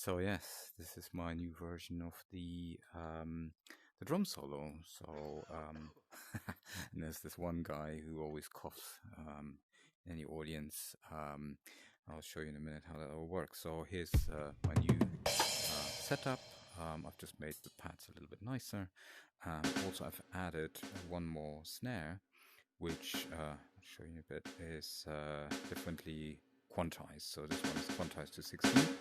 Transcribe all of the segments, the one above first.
So yes, this is my new version of the drum solo. And there's this one guy who always coughs in the audience. I'll show you in a minute how that all works. So here's my new setup. I've just made the pads a little bit nicer. Also, I've added one more snare, which I'll show you in a bit, is differently quantized. So this one is quantized to 16.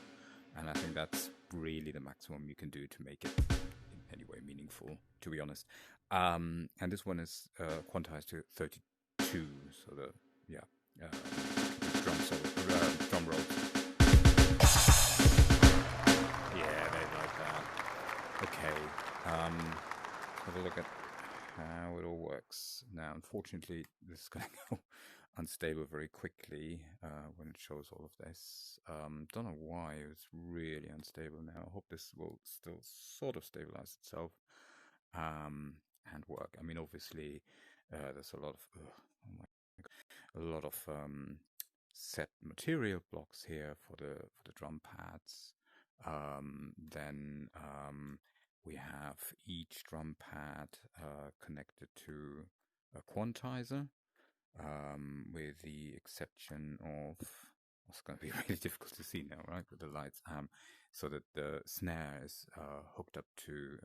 And I think that's really the maximum you can do to make it in any way meaningful, to be honest. And this one is quantized to 32. So drum roll. Yeah, they like that. Okay. Have a look at how it all works. Now, unfortunately, this is going to go unstable very quickly when it shows all of this. Don't know why it's really unstable now. I hope this will still sort of stabilize itself and work. I mean, obviously, there's a lot of set material blocks here for the drum pads. Then we have each drum pad connected to a quantizer, with the exception of, it's going to be really difficult to see now, right, with the lights, so that the snare is hooked up to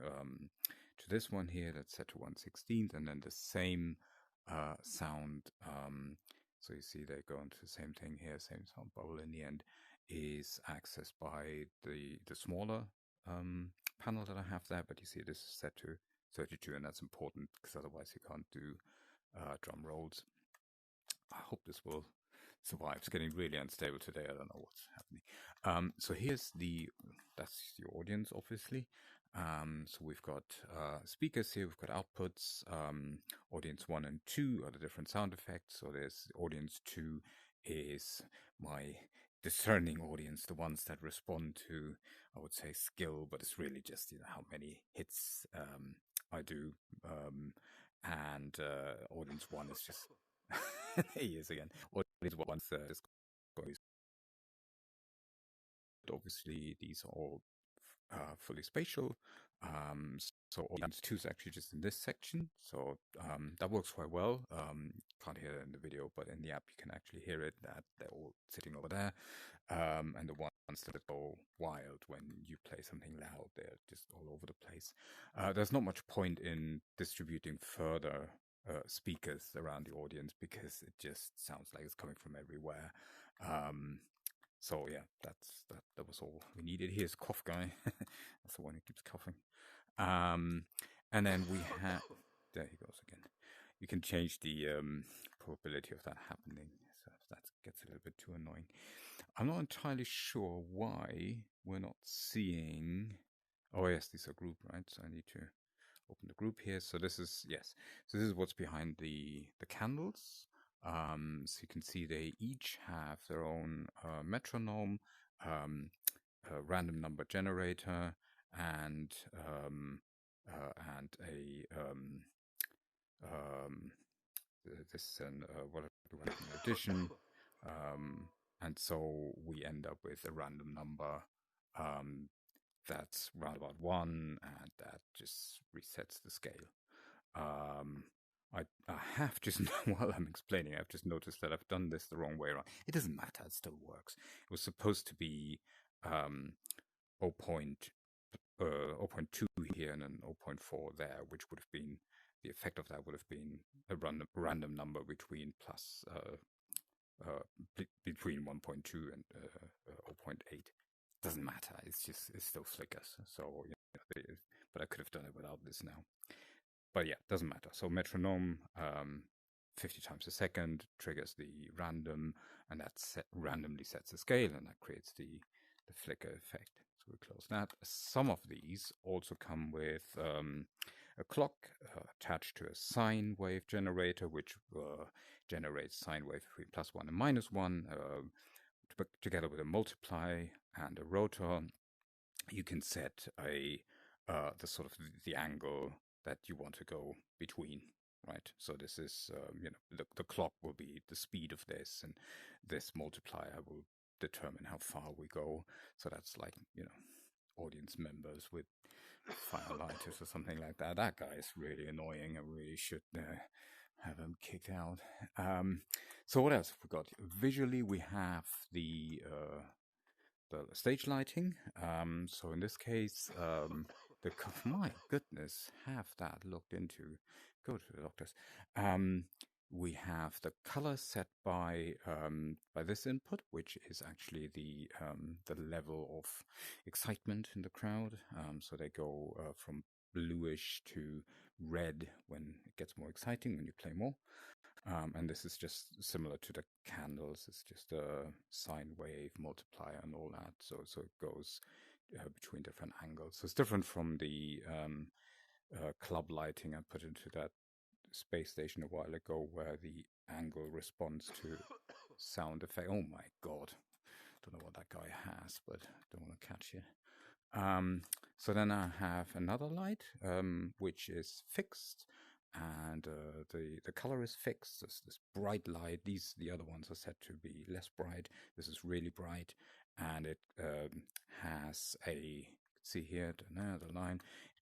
this one here that's set to 1/16, and then the same sound, so you see they go into the same thing here, same sound bubble in the end, is accessed by the smaller panel that I have there, but you see this is set to 32, and that's important because otherwise you can't do drum rolls. I hope this will survive. It's getting really unstable today. I don't know what's happening. So that's the audience, obviously. So we've got speakers here, we've got outputs. Audience 1 and 2 are the different sound effects. So there's audience 2 is my discerning audience, the ones that respond to, I would say, skill, but it's really just how many hits I do. And audience 1 is just he is again. Audience 1 is obviously these are all fully spatial. So audience 2 is actually just in this section. So that works quite well. Can't hear it in the video, but in the app you can actually hear it, that they're all sitting over there. And the ones that go wild when you play something loud, they're just all over the place. There's not much point in distributing further speakers around the audience because it just sounds like it's coming from everywhere. So yeah, that was all we needed. Here's Cough Guy. That's the one who keeps coughing. And then we have, there he goes again. You can change the probability of that happening. So if that gets a little bit too annoying. I'm not entirely sure why we're not seeing, oh yes, these are group, right? So I need to open the group here. So this is, yes. So this is what's behind the candles. So you can see they each have their own metronome, a random number generator, and this is an what do we have in addition, and so we end up with a random number that's round about 1, and that just resets the scale. I have just, while I'm explaining, I've just noticed that I've done this the wrong way around. It doesn't matter, it still works. It was supposed to be 0.2 here and then 0.4 there, which would have been, the effect of that would have been a random number between between 1.2 and 0.8. Doesn't matter, it still flickers. So, but I could have done it without this now. But yeah, doesn't matter. So metronome, 50 times a second, triggers the random, and that randomly sets the scale, and that creates the flicker effect. So we close that. Some of these also come with a clock attached to a sine wave generator, which generates sine wave between +1 and -1, together with a multiply and a rotor. You can set the sort of the angle that you want to go between, right? So this is, the clock will be the speed of this, and this multiplier will determine how far we go. So that's like, audience members with firelighters or something like that. That guy is really annoying. I really should have him kicked out. So what else have we got? Visually, we have the stage lighting. So in this case, my goodness, have that looked into. Go to the doctors. We have the color set by this input, which is actually the level of excitement in the crowd. So they go from bluish to red when it gets more exciting, when you play more. And this is just similar to the candles. It's just a sine wave multiplier and all that. So it goes between different angles. So it's different from the club lighting I put into that space station a while ago, where the angle responds to sound effect. Oh my god. Don't know what that guy has, but don't want to catch it. So then I have another light, which is fixed, and the color is fixed. This bright light. The other ones are set to be less bright. This is really bright, and it has a, see here, the line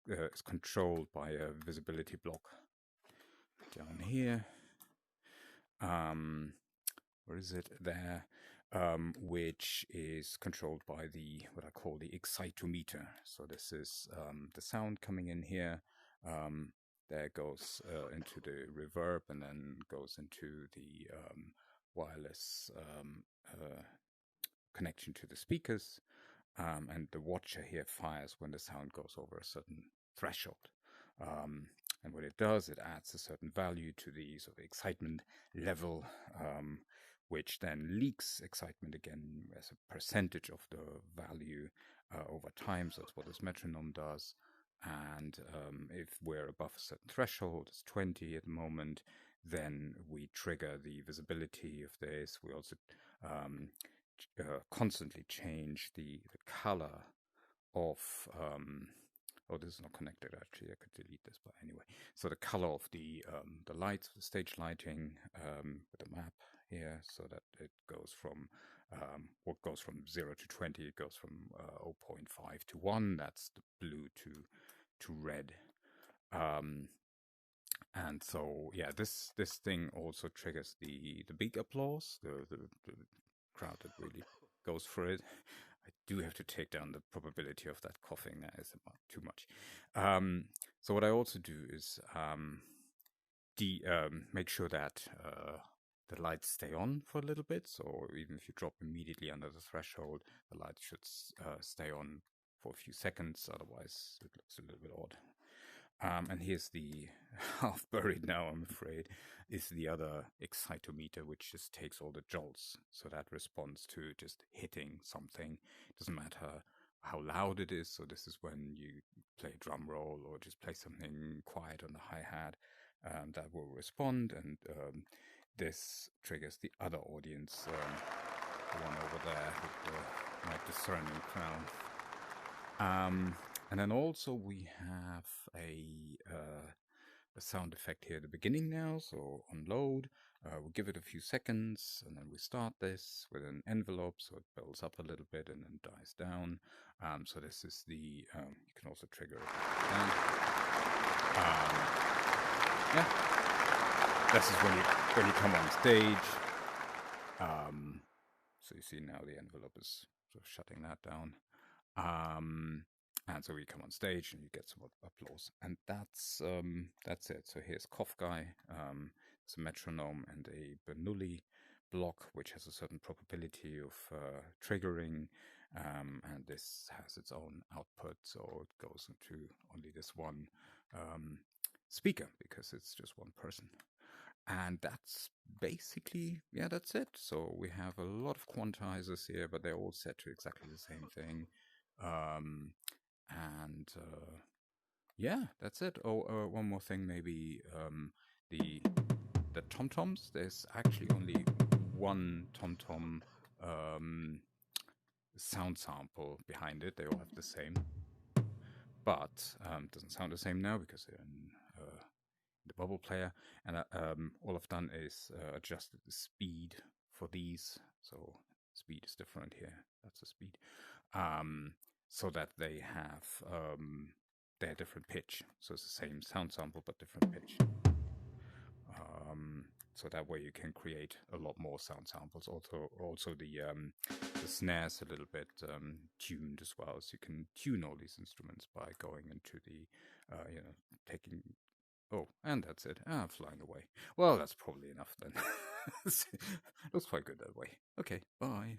is controlled by a visibility block down here. Where is it? There. Which is controlled by what I call the excitometer. So this is the sound coming in here. There goes into the reverb, and then goes into the wireless connection to the speakers. And the watcher here fires when the sound goes over a certain threshold. And what it does, it adds a certain value to the sort of excitement level, which then leaks excitement again as a percentage of the value over time. So that's what this metronome does. And if we're above a certain threshold, it's 20 at the moment, then we trigger the visibility of this. We also constantly change the color of oh, this is not connected actually. I could delete this, but anyway. So the color of the lights, the stage lighting, with the map here, so that it goes from what goes from 0 to 20. It goes from 0.5 to 1. That's the blue to red. And so yeah, this thing also triggers the big applause, the crowd that really goes for it. I do have to take down the probability of that coughing. That is too much. So what I also do is make sure that the lights stay on for a little bit. So even if you drop immediately under the threshold, the light should stay on for a few seconds. Otherwise, it looks a little bit odd. And here's the half buried now, I'm afraid, is the other excitometer, which just takes all the jolts. So that responds to just hitting something. It doesn't matter how loud it is. So this is when you play a drum roll or just play something quiet on the hi-hat, that will respond. And this triggers the other audience, the one over there with my discerning crown. And then also we have a sound effect here at the beginning now. So on load, we'll give it a few seconds, and then we start this with an envelope, so it builds up a little bit and then dies down. So this is the, you can also trigger it down. Yeah, this is when you come on stage. So you see now the envelope is sort of shutting that down. And so we come on stage and you get some applause, and that's it. So here's Cough Guy. It's a metronome and a Bernoulli block, which has a certain probability of triggering, and this has its own output, so it goes into only this one speaker because it's just one person. And that's basically, yeah, that's it. So we have a lot of quantizers here, but they're all set to exactly the same thing. And yeah, that's it. Oh, one more thing, maybe the tom-toms. There's actually only one tom-tom sound sample behind it. They all have the same, but it doesn't sound the same now because they're in the bubble player. And all I've done is adjusted the speed for these. So speed is different here. That's the speed. So that they have their different pitch. So it's the same sound sample but different pitch. So that way you can create a lot more sound samples. Also the snares a little bit tuned as well, so you can tune all these instruments by going into the taking. Oh, and that's it. Flying away. Well, that's probably enough then. Looks quite good that way. Okay, bye.